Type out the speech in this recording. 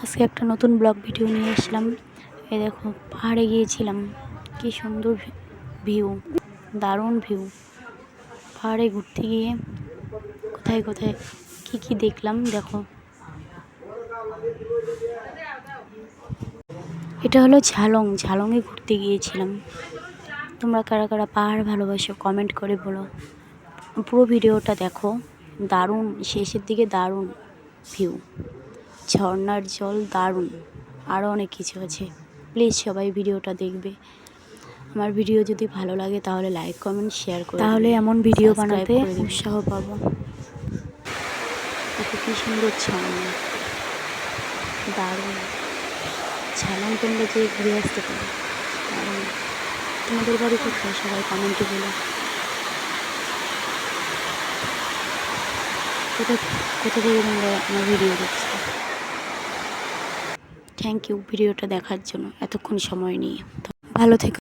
আজকে একটা নতুন ব্লগ ভিডিও নিয়ে আসলাম। এই দেখো, পাহাড়ে গিয়েছিলাম, কি সুন্দর ভিউ, দারুণ ভিউ। পাহাড়ে ঘুরতে গিয়ে কোথায় কোথায় কি দেখলাম দেখো। এটা হলো ঝালংয়ে ঘুরতে গিয়েছিলাম। তোমরা কারা কারা পাহাড় ভালোবাসো কমেন্ট করে বলো। পুরো ভিডিওটা দেখো, দারুণ, শেষের দিকে দারুণ ভিউ, ঝর্নার জল দারুণ, আরও অনেক কিছু আছে। প্লিজ সবাই ভিডিওটা দেখবে। আমার ভিডিও যদি ভালো লাগে তাহলে লাইক কমেন্ট শেয়ার করে, তাহলে এমন ভিডিও বানাতে উৎসাহ পাবো। দেখো কি সুন্দর ঝর্না, দারুণ। ঝালং তোমরা যে ঘুরে আসতে পারো, দারুণ। তোমাদের বাড়ি কোথায় সবাই কমেন্টে বলো। কোথা থেকে তোমরা আমার ভিডিও দেখছো। থ্যাংক ইউ ভিডিওটা দেখার জন্য, এতক্ষণ সময় নিয়ে। ভালো থেকো।